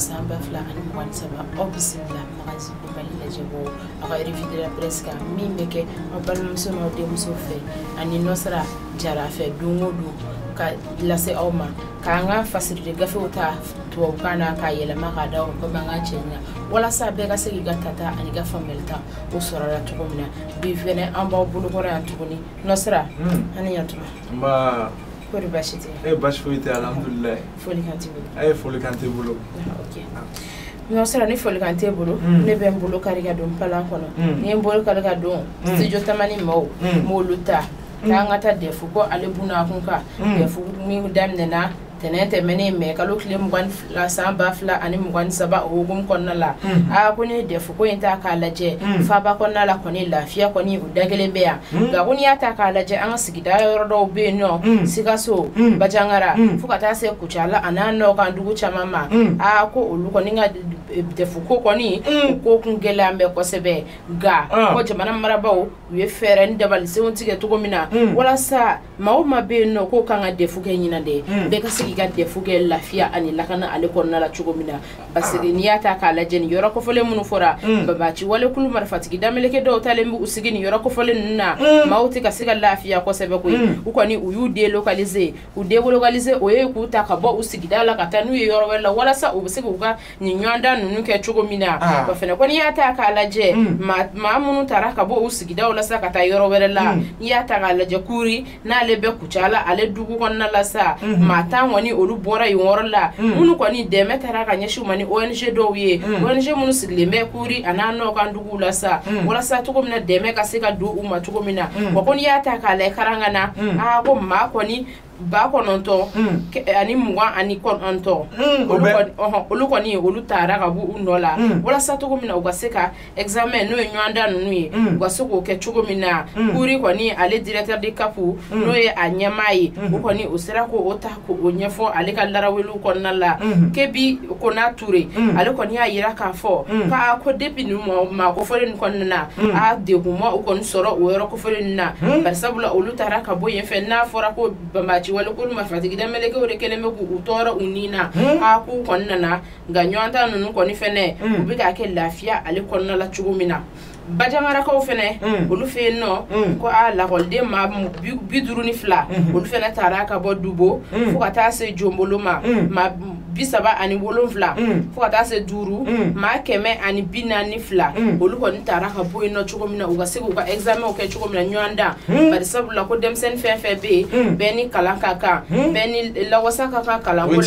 samba fla ani mwan saba obisibla magazi bali la jabo aka revide la presse ka mimbeke obalum sono de musofe ani nosra jara fe dungodu ka lase oma ka nga fasirde gafe uta to kana ka yele maka dawo ko manga chenya wala sa be ga segi gatata ani ga famelta o sorara to komina bi vene amba bulu ko ran to ni nosra ani yatuma ma Kori bashite. Bashfoite alhamdulillah. Foli kanté bolo. Foli kanté bolo. OK. No sera ni foli kanté bolo. Ne be bolo kari ga dum pala kono. Ni bolo kari ga dum. Studio tamani mo luta. Ka ngata defu ko ale buna kunka. Defu mi damne na tenete meni me kalo kile mugwan la samba fla ani mugwan saba ogum konna la a kuni defu ko inta ka laje fa ba konna la koni lafiya koni udagele beya ga kuni ata ka laje an sigida yoro be no sigaso bajangara fukata se kuchala anano kan dugu chamama a ko olu koni nga defu ko koni ko kungela mbe ko sebe ga ko jamana marabawo we fere ndabal se ontige to gomina wala sa mauma be no ko kanga defu ke nyina de be ka ga defuge lafiya ani lakana ale konna la chugomina basigi niyata ka la jeni yoro ko fole munu fora babaci wale kulu marfatigi dameleke do talembu usigini yoro ko fole nna mauti ka siga lafiya ko sebe ko ukoni uyude localiser ude localiser oye ku ta ka bo usigida la katanu yoro wala sa ubusigi uga nyinyanda nunu ke chugomina ba fene ko niyata ka la je ma munu taraka bo usigida wala sa kata yoro wala niyata ka la je kuri na lebe kuchala ale dugu konna la sa mata wani olu bora yoro la munu kwani deme taraka nyeshi mani ONG do ye ONG munu siglembe kuri anano kan dugu la sa wala sa to komina deme ka seka du uma to komina ko koni yata ka le karangana a ko ma kwani ba kononto ani mwa ani kononto olu kwani olu taraka bu unola wala sa to komina ugaseka examen no nywanda nunu ye ugasoko ke chugomina kuri kwani ale directeur de capu no ye anyamai kwani usira ko otako onyefo ale kallara welu konnala kebi kona ture ale kwani ayira ka fo ka ko depi nu ma ko fole konna a de kuma ukon soro wero ko fole na barsabula olu taraka boye fe na fora ko bamachi wala ko ma fatigi da meleke o rekeleme ku utora unina a ku konna ganywanta nunu koni fene ubika ke lafiya ale konna la chugumina bajamara ko fene olu fe no ko a la holde ma biduru ni fla olu fene taraka bo dubo fukata se jomboloma ma bisaba ani wolonfla fukata se duru ma keme ani binani fla olu ko taraka bo no chugomina ugasego ka examen o ke chugomina nywanda bari sabula ko demsen fe be beni kalanka ka beni lawasaka ka kalangola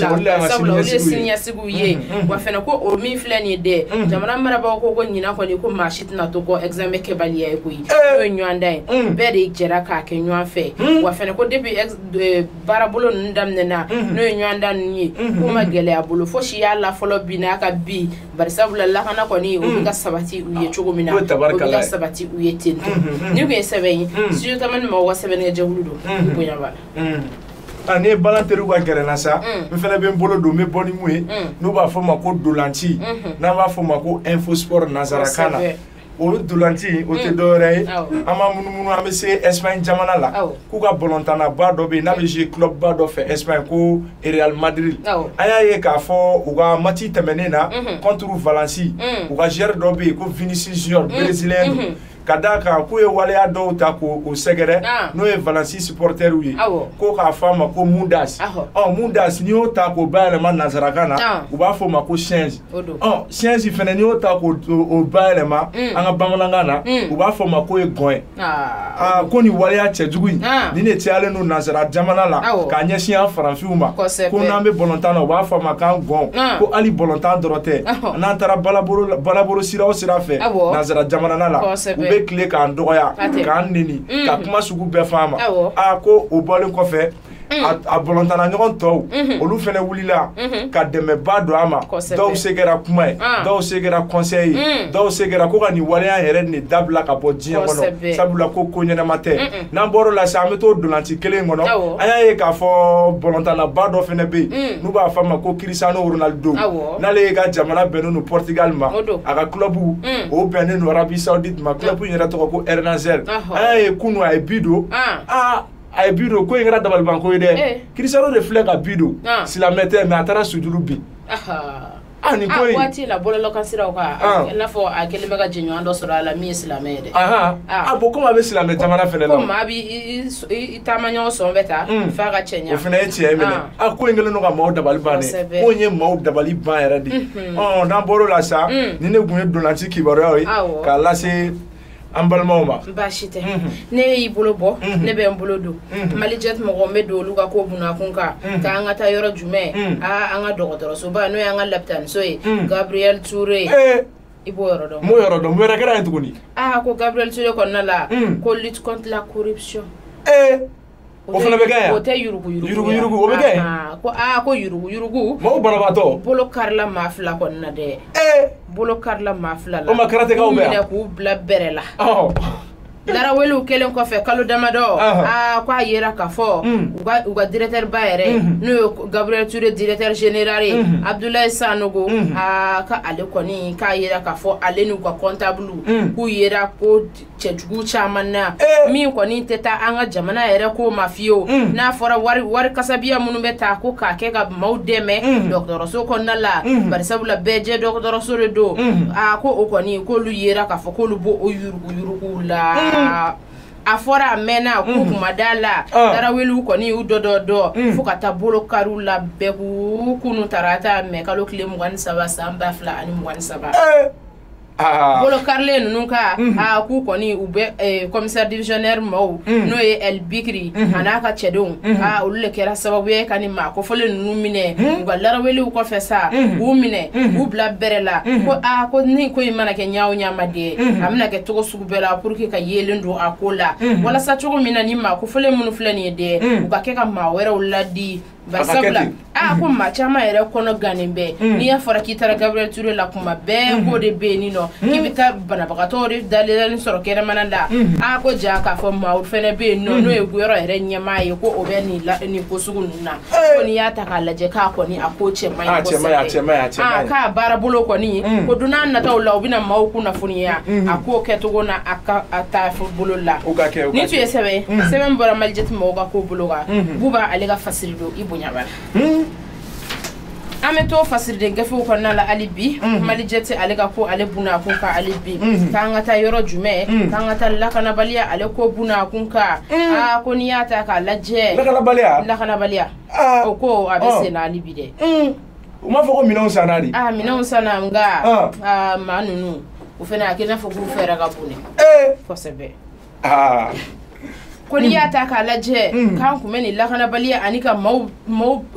sabula o le sinya sigu ye wa fene ko o mi fla ni de jamana maraba ko nyina ko ni ko mashitna to ko examen ke baliya ko yi no nywanda be de jera ka ke nyanfe wa fene ko debi barabolo ndamne na no nywanda ni ko magele abolo fo shi yalla folo bina ka bi barisabula la kana ko ni o ga sabati uye chogomina o ga sabati uye tento ni ko seben si taman ma wa seben ga jawludo ko yaba ani balanteru ga gerena sa mi fele be mbolo do me boni muye no ba fo mako dolanti na ba fo mako info sport nazarakana o dolanti o te dore ama munu amese Espagne jamana la ku ga bolontana ba do be na be je club ba do fe Espagne ko Real Madrid aya ye ka fo o ga mati temenena contre Valence o ga ger do be ko Vinicius Junior brésilien kadaka ku e wale ado ta ko o segere no e Valence supporter wi ko ka fama ko Mundas Mundas ni o ta ko ba le man nazarakana u ba fo ma ko change change fene ni o ta ko o ba le ma anga bamalangana u ba fo ma ko e goin ko ni wale a chejugu ni ne ti ale no nazara jamana la ka nyeshi an franfiuma ko na me bolontana u ba fo ma kan gon ko ali bolontan dorote na tara balaboro sira o sira fe nazara jamana la kle kan doya kan nini ka kuma sugu be fama ko o bolin ko fe a bolontana nyon to olu fene wulila ka deme ba do ama daw segera kuma daw segera conseil daw segera ko ni wale an here ni dabla ka bo jien wono sabula ko ko nyana mate na boro la sa meto dolanti kele ngono aya ye ka fo bolontana ba do fene be nu ba fama ko Cristiano Ronaldo na le ga jamana benu no Portugal ma aga clubu o benu no Arabie Saoudite ma clubu yera to ko Ernazel aya ye kunu ay bido ay bido ko ngra dabal banko ide Cristiano de flega bido si la mette mais atara suduru bi ani ko yi waati la bolo kan siraw ka na fo a kele be ka jinyo ando sura la mi islamé de bo ko ma be islamé jamana fele la ko ma bi tamanyo so beta fa ga chenya o fina eti e mele ko ngele no ka maw dabali bane ko nye maw dabali ban era di dan boro la sa ni ne gun donati kibaro yi ka la se ambalma bashite ne yi bolo bo ne be mbolo do mali jet mo me do luga ko buna kunka ka anga ta yoro jume anga docteur so ba no anga laptan so Gabriel Touré ibo yoro do mo yoro do mo re kara entuguni ko Gabriel Touré ko nala ko lutte contre la corruption o fana be gaya o te yurugu o be gaya ko yurugu mo barabato bolo karla mafla ko na de bolo karla mafla la o makarate ka o be ku bla berela dara welu kelen ko fe kalo damado ko ayera ka fo uga directeur bayere no Gabriel Touré directeur général Abdoulaye Sanogo ka ale koni ka ayera ka fo ale nu ko comptable ku yera ko chejugu chamana mi koni teta anga jamana yere ko mafio na fora war kasabiya munu beta ko ka ke ga maudeme docteur so ko nala barisabula beje docteur so do ko o koni ko lu yera ka fo ko lu bo o yurugu la afora mena ku kumadala dara welu koni u do fukata bolo karula beku kunu tarata me kalo kile mugani saba samba fla ani mugani saba bolo karle nunka ku koni ube commissaire divisionnaire mo no e El Bikri anaka chedon ulule kera sababu ye kanima ko fole numine ugalara welu ko fesa u mine u bla berela ko ni ko imana ke nyaaw nyamade amna ke togo sugu bela pour que ka yelendo akola wala sa togo mina ni ma ko fole munu flani de ukake ka ma wera uladi basabla ko ma chama ere kono ganembe ni ya fora kitara Gabriel Touré la kuma be ko de be ni no kibita bana bakatori dalilani soro kere mananda ko jaka fo ma fene be no no egwero ere nyama ye ko obeni la ni ko sugu nuna ko ni ya takalaje ka ko ni akoche mai ko se ka bara bolo ko ni ko dunan na taw law bina maw kuna funiya ako keto na aka ata fo bolo la ni tu yesebe sebe mbora maljet mo ga ko bolo ga buba alega fasirido ibunyabala ameto fasirde ngafo ko nala alibi mali jete alega ko ale buna ko ka alibi kanga ta yoro jume kanga ta lakana balia ale ko buna ko ka ko niyata ka laje lakana balia o ko abese na alibi de uma foko minon sanari minon sana nga manunu ufena akina fo groupe fera ga bune ko sebe ko niyata ka laje kan kuma ni lakana balia anika mau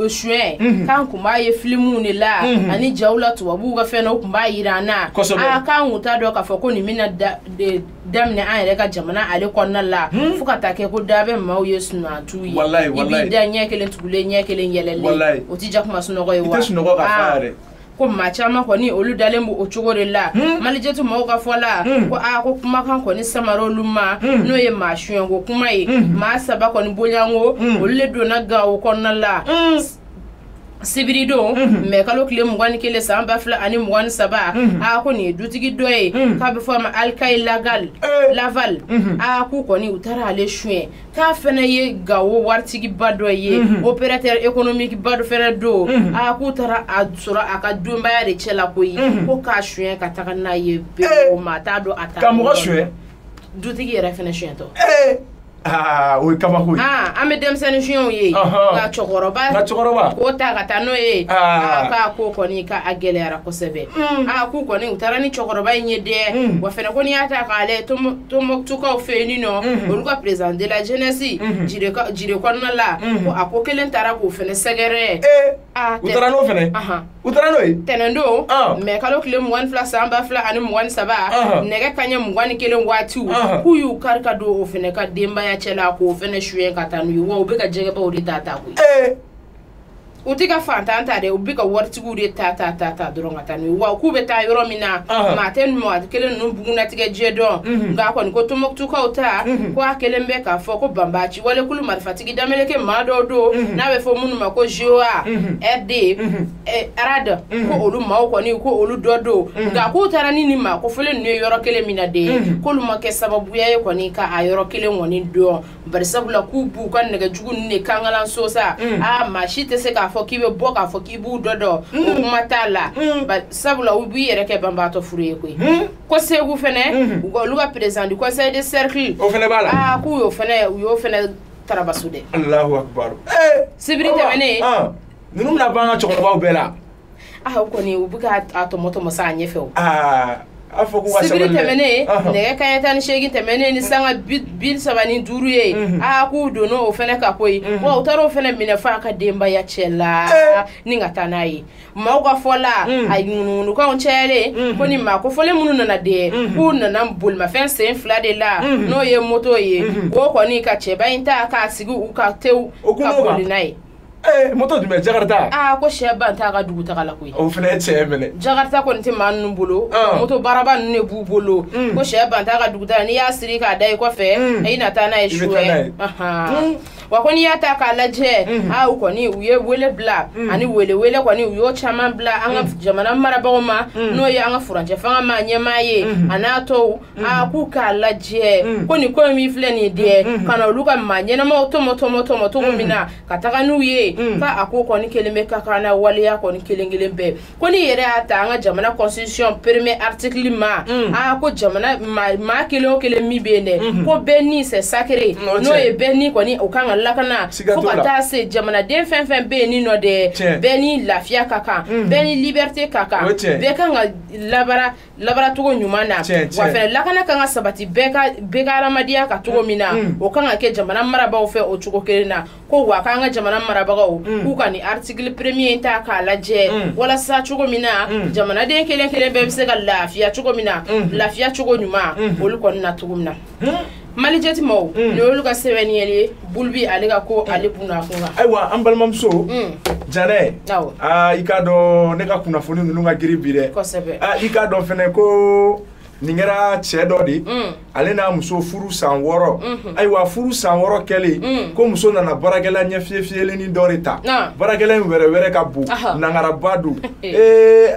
shwe kan kuma ye filmu ni la ani jawla to abu ga fena kuma irana kan uta do ka foko ni mina damne an yɛrɛ ka jamana ale kɔnɔna la fo ka taa kɛ ko dabe maaw ye sunatu ye i b'i da ɲɛ kelen tugulen ɲɛ kelen yɛlɛlen o ti jakuma sunɔgɔ ye wa ko maa caman kɔni olu dalen b'o cogo de la malijetu maaw ka fɔ la ko ko kumakan kɔni samara olu ma n'o ye maa suyɛnko kuma ye maa saba kɔni bonyanko olu le donna Gawo kɔnɔna la Sibirido me kalo kile mugani kele samba fla ani mugani saba ko ni dutigi doye ka be fama alkay laval ko koni utara ale chouin ka fene ye Gawo wartigi badoye opérateur économique bado fere do ko tara adura aka domba ya de chela ko yi ko ka chouin ka taka na ye be o mata do ata ka mo chouin dutigi yere fene chouin to o kabako ame demseni chouin ye ka chokoroba ko ta kata no ye ka ko koni ka agelera ko sebe ko koni utara ni chokoroba nye de wa fene koni ata ka ale to moktuka o feni no olu ka président de la jeunesse jire ko na la ko akokelen tara ko fene segere utara no fene utara no tenendo me kalo kile mwan fla samba fla ani mwan saba nege kanya mwan kelen watu ku yu karka do o fene ka demba ya chela ko fene chouin katanu wo be ka jege ba odi tata ko utika fantanta de ubika wartigu de tata doronga tanu wa ku be ta yoro mina ma ten mo kelen no buguna tige jedon nga ko ko tomoktu ka uta ko akelen be ka fo ko bambachi wale kulu marfatigi dameleke ma do na be fo munu ma ko joa rd arada ko olu ma ko ni ko olu do nga ko tarani ni ma ko fele ne yoro kelen mina de ko lu ma ke sababu ya ko ni ka ayoro kelen woni do barisabula ku bu kan daga jugun ne kangalan sosa ma shi te se ka fɔ k'i bɛ bɔ k'a fɔ k'i b'u dɔ dɔn o kuma t'a la sabula u b'i yɛrɛ kɛ banbaatɔ furu ye koyi ko Segu fɛnɛ olu ka président du conseil de cercle o fɛnɛ b'a la k'u y'o fɛnɛ tarabaso dɛ Allahu akbar sibiri tɛmɛnen ninnu bɛna ban ka cɛkɔrɔbaw bɛɛ la o kɔni u bɛ ka tɔmɔtɔmɔ sa a ɲɛfɛ o a fɔ ko sibiri tɛmɛnen nɛgɛ kaɲɛ 18 tɛmɛnen ni sanga 35 ye k'u donna o fɛnɛ ka koyi wa u taara o fɛnɛ minɛ f'a ka denbaya cɛ la ni ka taa n'a ye maaw ka fɔ la a ŋunuŋunukanw cayalen ko ni maa kofɔlen minnu nana dɛ k'u nana bolimafɛn sen 2 de la n'o ye moto ye o kɔni ka cɛba in ta k'a sigi u ka tew ka boli n'a ye moto jumɛn Jakarta ko sɛ ban t'a ka dugu taga la koyi o fɛnɛ cɛ minɛ Jakarta kɔni tɛ maa ninnu bolo moto baraba ninnu de b'u bolo ko sɛ ban t'a ka dugu taga n'i y'a siri k'a da i kɔfɛ i na taa n'a ye suwɛ wa ko n'i y'a ta k'a lajɛ u kɔni u ye wele bila ani wele kɔni u y'o caman bila an ka jamana marabagaw ma n'o ye an ka furancɛ fanga ma ɲɛmaa ye a n'a tɔw k'u k'a lajɛ ko nin ko min filɛ nin deɛ ka na olu ka maa ɲɛnamaw tɔmɔ cogo min na ka taga n'u ye ka a ko kɔni kelen bɛ ka kan na waleya kɔni kelen bɛɛ ko ni yɛrɛ y'a ta an ka jamana constitution premier article ma ko jamana maa kelen o kelen min bɛ yen dɛ ko bɛɛ ni c'est sacré n'o ye bɛɛ ni kɔni o kan ka lakana fo ka taa se jamanaden fɛn fɛn bɛ yen ni nɔ dɛ bɛɛ ni lafiya ka kan bɛɛ ni liberté ka kan bɛɛ kan ka labara cogo ɲuman na wa fɛnɛ lakana kan ka sabati bɛɛ ka adamadenya ka cogo min na o kan ka kɛ jamana marabagaw fɛ o cogo kelen na ko wa k'an ka jamana marabagaw k'u ka ni article premier in ta k'a lajɛ walasa cogo min na jamanaden kelen bɛɛ bɛ se ka lafiya cogo min na lafiya cogo ɲuman olu kɔni na cogo min na Mali jɛti maaw ni olu ka sɛbɛnni ye Bulbi ale ka ko ale kunnafoni kan ayiwa an balimamuso Janɛ i k'a dɔn ne ka kunnafoni ninnu ka giri bi dɛ kosɛbɛ i k'a dɔn fɛnɛ ko nin kɛra cɛ dɔ de ale n'a muso furu san 6 ayiwa furu san 6 kɛlen ko muso nana baarakɛla ɲɛfiyefiyeleni dɔ de ta baarakɛla in wɛrɛ ka bon nangaraba don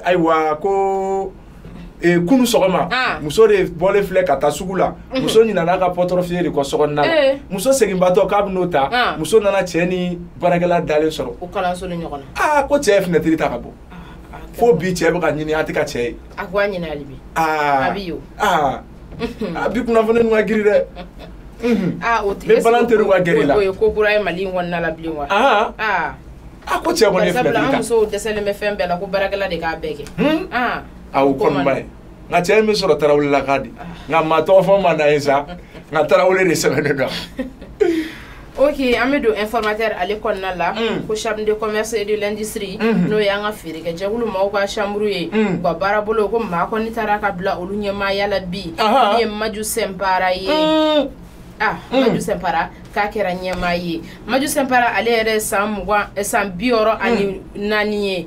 ayiwa ko kunu sɔgɔma muso de bɔlen filɛ ka taa sugu la muso ɲinana ka pɔtɔrɔfiye de kɔ sɔgɔnina la muso seginbatɔ k'a bɛ n'o ta muso nana cɛ ni baarakɛla dalen sɔrɔ o kalanso ni ɲɔgɔn na ko cɛ ye fenêtre ta ka bɔ fo bi cɛ bɛ ka ɲini a tɛ ka cɛ ye a ko a ɲinɛ hali bi a bi yo bi kunnafoni ninnu ka giri dɛ o tɛ ne balan teriw ka gɛrɛ la o ye ko kura ye Mali in kɔnɔna la bilen wa ko cɛ kɔni ye fenêtre ta an musow dɛsɛlen bɛ fɛn bɛɛ la ko baarakɛla de k'a bɛɛ kɛ o kɔni ba ye nka cɛ min sɔrɔ Tarawele la ka di nka maa tɔgɔ fɔ ma na ye sa nka Tarawele de sɛbɛnnen don ok an bɛ don informateur ale kɔnɔna la ko chambre de commerce et de l'industrie n'o ye an ka feerekɛjɛkulu maaw ka chambre ye u ka baara bolo ko maa kɔni taara ka bila olu ɲɛmaaya la bi min ye Maju Sɛnpara ye Maju Sɛnpara k'a kɛra ɲɛmaa ye Maju Sɛnpara ale yɛrɛ san 64 ye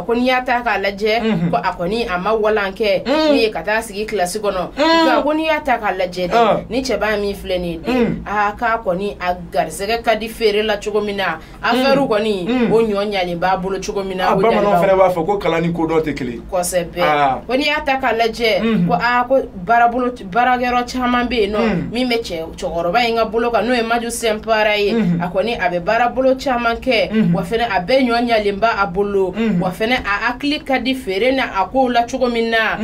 ko n'i y'a ta k'a lajɛ ko a kɔni a ma walan kɛ min ye ka taa sigi kilasi kɔnɔ nka ko n'i y'a ta k'a lajɛ dɛ ni cɛba min filɛ nin ye k'a kɔni a garisɛgɛ ka di feere la cogo min na affaire kɔni o ɲɔ ɲalen b'a bolo cogo min na bamananw fɛnɛ b'a fɔ ko kalan ni kodɔn tɛ kelen kosɛbɛ ko n'i y'a ta k'a lajɛ ko baarakɛyɔrɔ caman bɛ yen nɔ min bɛ cɛkɔrɔba in ka bolo kan n'o ye Maju Sɛnpara ye a kɔni a bɛ baara bolo caman kɛ wa fɛnɛ a bɛɛ ɲɔ ɲalen b'a a bolo wa fɛnɛ a hakili ka di feere na a kow la cogo min na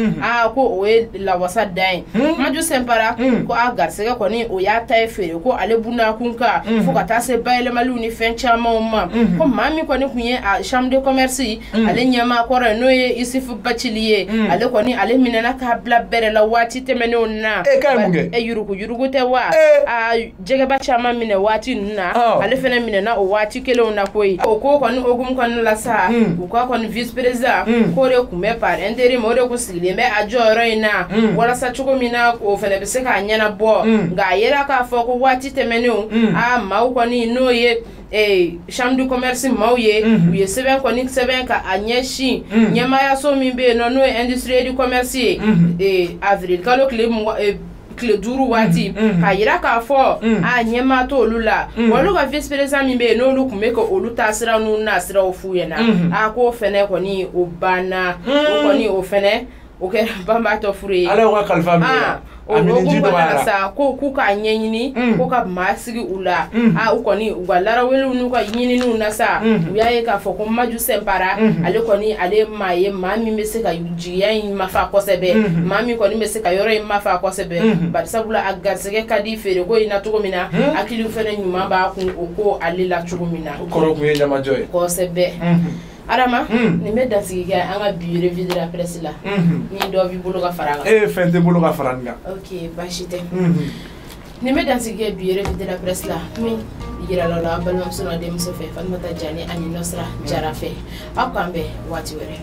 ko o ye lawasa dan ye Maju Sɛnpara ko a garisɛgɛ kɔni o y'a ta ye feere ko ale bunakun kan fo ka taa se bayɛlɛmaliw ni fɛn camanw ma ko maa min kɔni kun ye a chambre de commerce ale ɲɛmaa kɔrɔ ye n'o ye Isufu Bacili ye ale kɔni ale minɛna k'a bila bɛrɛ la waati tɛmɛnenw na yurugu tɛ wa jɛgɛba caman minɛ waati ninnu na ale fɛnɛ minɛna o waati kelenw na koyi o ko kɔni hokumu kɔnɔna la sa u ka kɔni vice président k'o de kun bɛ par intérim o de kun sigilen bɛ a jɔyɔrɔ in na walasa cogo min na o fɛnɛ bɛ se k'a ɲɛnabɔ nka a yera k'a fɔ ko waati tɛmɛnenw maaw kɔni n'o ye chambre de commerce maaw ye u ye sɛbɛn kɔni sɛbɛn ka a ɲɛsin ɲɛmaayaso min bɛ yen nɔ n'o ye industrie du commerce ye avril kalo tile 5 waati k'a yira k'a fɔ ɲɛmaa t'olu la olu ka vice président min bɛ yen n'olu kun bɛ ka olu ta sira n'u na siraw f'u ɲɛna k'o fɛnɛ kɔni o banna o kɔni o fɛnɛ o kɛra banbatɔ furu ye ala ka kalifa minɛ o ko sa ko k'u ka ɲɛɲini ko ka maa sigi u la u kɔni u ka laraweliw n'u ka ɲininiw na sa u y'a ye k'a fɔ ko Maju Sɛnpara ale kɔni ale maa ye maa min bɛ se ka jigiya in mafa kosɛbɛ maa min kɔni bɛ se ka yɔrɔ in mafa kosɛbɛ bari sabula a garisɛgɛ ka di feere ko in na cogo min na hakiliw fɛnɛ ɲuman b'a kun o ko ale la cogo min na kɔrɔ kun ye ɲamajɔ ye kosɛbɛ Adama nin bɛ dansigi kɛ an ka bi revue de la presse la ni dɔ b'i bolo ka fara kan fɛn tɛ bolo ka fara nin kan ok baasi tɛ nin bɛ dansigi kɛ bi revue de la presse la min yirala la balimamuso n'a denmuso fɛ Fatumata Jani ani Nɔsira Jara fɛ aw k'an bɛn waati wɛrɛ